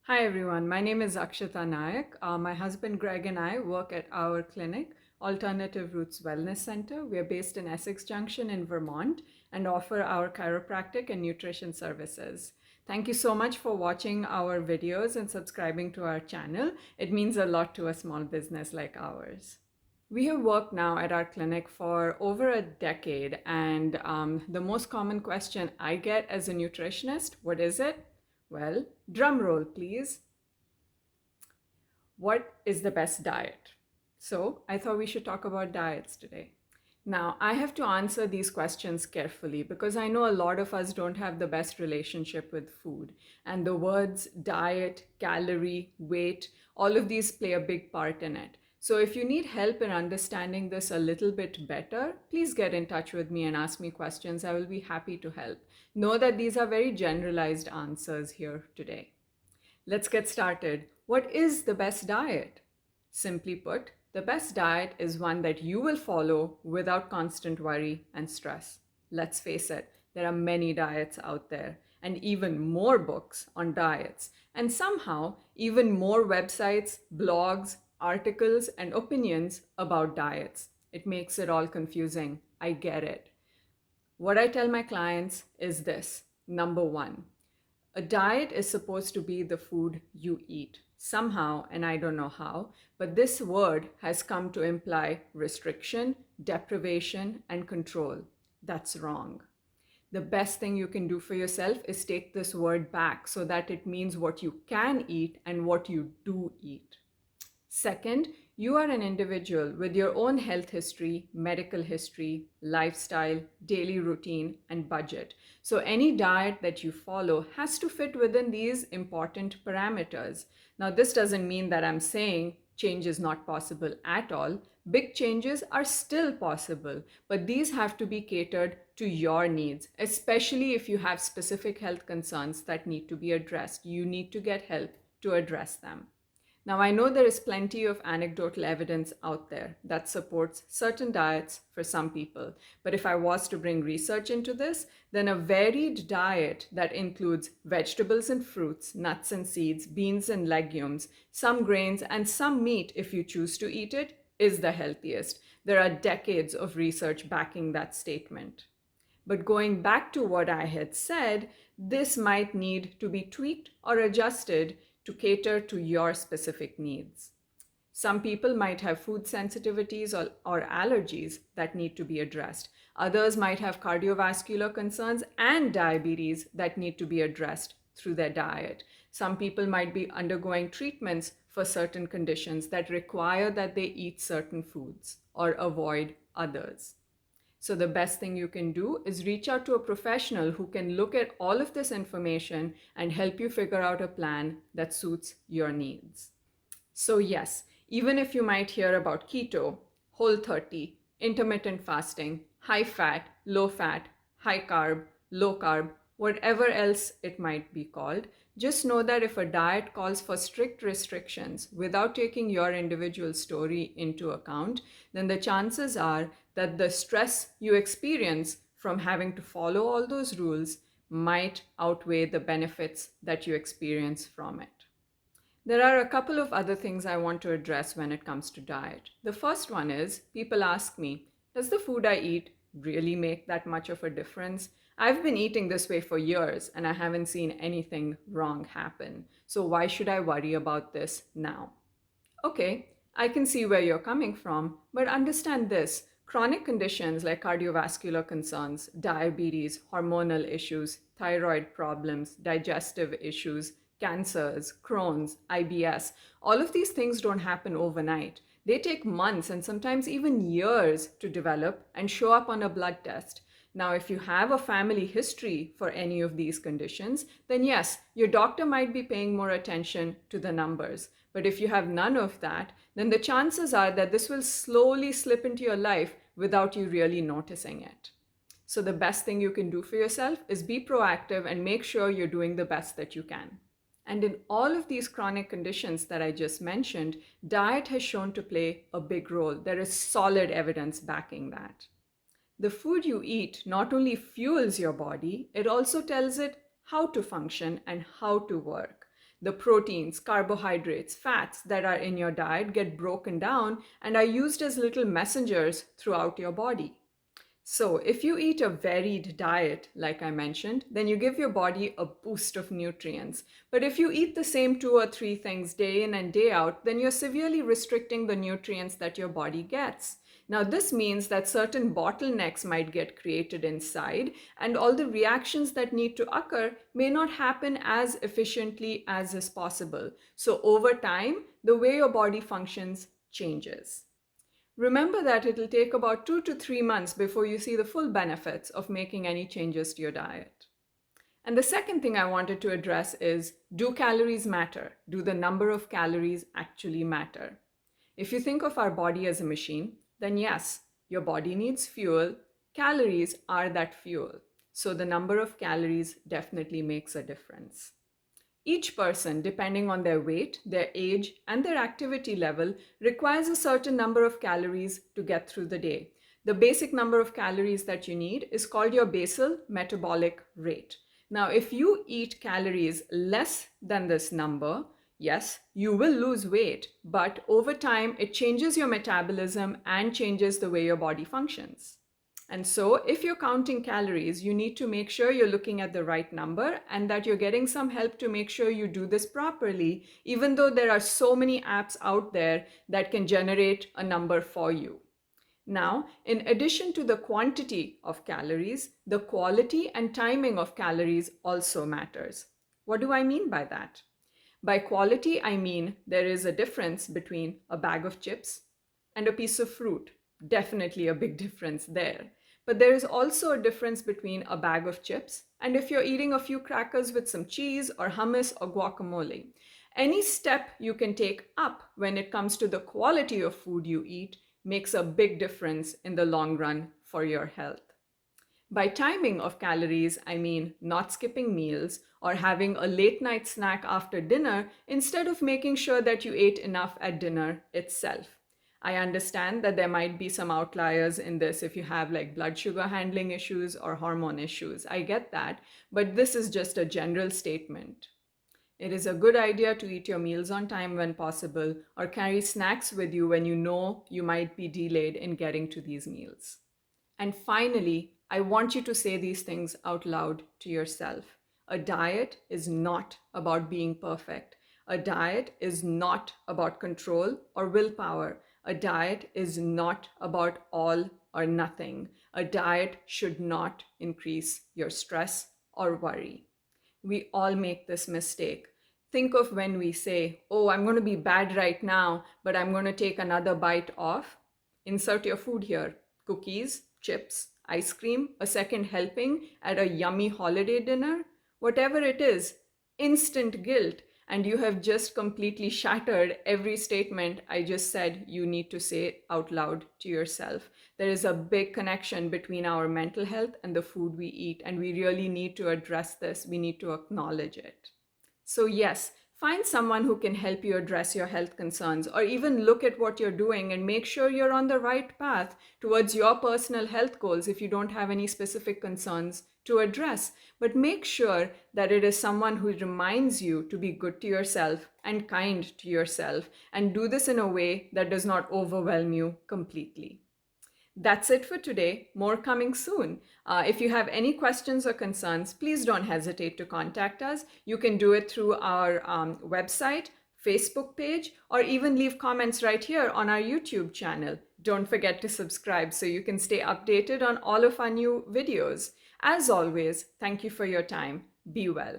Hi everyone, my name is Akshata Nayak. My husband Greg and I work at our clinic, Alternative Roots Wellness Center. We are based in Essex Junction in Vermont and offer our chiropractic and nutrition services. Thank you so much for watching our videos and subscribing to our channel. It means a lot to a small business like ours. We have worked now at our clinic for over a decade, and the most common question I get as a nutritionist, what is it? Well, drum roll, please. What is the best diet? So I thought we should talk about diets today. Now, I have to answer these questions carefully because I know a lot of us don't have the best relationship with food. And the words diet, calorie, weight, all of these play a big part in it. So if you need help in understanding this a little bit better, please get in touch with me and ask me questions. I will be happy to help. Know that these are very generalized answers here today. Let's get started. What is the best diet? Simply put, the best diet is one that you will follow without constant worry and stress. Let's face it, there are many diets out there and even more books on diets, and somehow even more websites, blogs, articles, and opinions about diets. It makes it all confusing. I get it. What I tell my clients is this. Number one, a diet is supposed to be the food you eat. Somehow, and I don't know how, but this word has come to imply restriction, deprivation, and control. That's wrong. The best thing you can do for yourself is take this word back so that it means what you can eat and what you do eat. Second, you are an individual with your own health history, medical history, lifestyle, daily routine, and budget. So, any diet that you follow has to fit within these important parameters. Now, this doesn't mean that I'm saying change is not possible at all. Big changes are still possible, but these have to be catered to your needs, especially if you have specific health concerns that need to be addressed. You need to get help to address them. Now, I know there is plenty of anecdotal evidence out there that supports certain diets for some people. But if I was to bring research into this, then a varied diet that includes vegetables and fruits, nuts and seeds, beans and legumes, some grains, and some meat if you choose to eat it is the healthiest. There are decades of research backing that statement. But going back to what I had said, this might need to be tweaked or adjusted to cater to your specific needs. Some people might have food sensitivities or allergies that need to be addressed. Others might have cardiovascular concerns and diabetes that need to be addressed through their diet. Some people might be undergoing treatments for certain conditions that require that they eat certain foods or avoid others. So, the best thing you can do is reach out to a professional who can look at all of this information and help you figure out a plan that suits your needs. So, yes, even if you might hear about keto, whole 30, intermittent fasting, high fat, high carb, low carb, whatever else it might be called, just know that if a diet calls for strict restrictions without taking your individual story into account, then the chances are that the stress you experience from having to follow all those rules might outweigh the benefits that you experience from it. There are a couple of other things I want to address when it comes to diet. The first one is people ask me, does the food I eat really make that much of a difference? I've been eating this way for years and I haven't seen anything wrong happen. So why should I worry about this now? Okay, I can see where you're coming from, but understand this. Chronic conditions like cardiovascular concerns, diabetes, hormonal issues, thyroid problems, digestive issues, cancers, Crohn's, IBS, all of these things don't happen overnight. They take months and sometimes even years to develop and show up on a blood test. Now, if you have a family history for any of these conditions, then yes, your doctor might be paying more attention to the numbers. But if you have none of that, then the chances are that this will slowly slip into your life without you really noticing it. So the best thing you can do for yourself is be proactive and make sure you're doing the best that you can. And in all of these chronic conditions that I just mentioned, diet has shown to play a big role. There is solid evidence backing that. The food you eat not only fuels your body, it also tells it how to function and how to work. The proteins, carbohydrates, fats that are in your diet get broken down and are used as little messengers throughout your body. So, if you eat a varied diet, like I mentioned, then you give your body a boost of nutrients. But if you eat the same two or three things day in and day out, then you're severely restricting the nutrients that your body gets. Now, this means that certain bottlenecks might get created inside, and all the reactions that need to occur may not happen as efficiently as is possible. So, over time, the way your body functions changes. Remember that it'll take about 2 to 3 months before you see the full benefits of making any changes to your diet. And the second thing I wanted to address is, do calories matter? Do the number of calories actually matter? If you think of our body as a machine, then yes, your body needs fuel. Calories are that fuel. So the number of calories definitely makes a difference. Each person, depending on their weight, their age, and their activity level, requires a certain number of calories to get through the day. The basic number of calories that you need is called your basal metabolic rate. Now, if you eat calories less than this number, yes, you will lose weight, but over time, it changes your metabolism and changes the way your body functions. And so, if you're counting calories, you need to make sure you're looking at the right number and that you're getting some help to make sure you do this properly, even though there are so many apps out there that can generate a number for you. Now, in addition to the quantity of calories, the quality and timing of calories also matters. What do I mean by that? By quality, I mean there is a difference between a bag of chips and a piece of fruit. Definitely a big difference there. But there is also a difference between a bag of chips and if you're eating a few crackers with some cheese or hummus or guacamole. Any step you can take up when it comes to the quality of food you eat makes a big difference in the long run for your health. By timing of calories, I mean not skipping meals or having a late night snack after dinner instead of making sure that you ate enough at dinner itself. I understand that there might be some outliers in this if you have like blood sugar handling issues or hormone issues. I get that, but this is just a general statement. It is a good idea to eat your meals on time when possible or carry snacks with you when you know you might be delayed in getting to these meals. And finally, I want you to say these things out loud to yourself. A diet is not about being perfect. A diet is not about control or willpower. A diet is not about all or nothing. A diet should not increase your stress or worry. We all make this mistake. Think of when we say, oh, I'm going to be bad right now, but I'm going to take another bite off. Insert your food here: cookies, chips, ice cream, a second helping at a yummy holiday dinner, whatever it is, instant guilt. And you have just completely shattered every statement I just said you need to say out loud to yourself. There is a big connection between our mental health and the food we eat, and we really need to address this. We need to acknowledge it. So, yes, find someone who can help you address your health concerns, or even look at what you're doing and make sure you're on the right path towards your personal health goals if you don't have any specific concerns to address. But make sure that it is someone who reminds you to be good to yourself and kind to yourself, and do this in a way that does not overwhelm you completely. That's it for today. More coming soon. If you have any questions or concerns, please don't hesitate to contact us. You can do it through our website, Facebook page, or even leave comments right here on our YouTube channel. Don't forget to subscribe so you can stay updated on all of our new videos. As always, thank you for your time. Be well.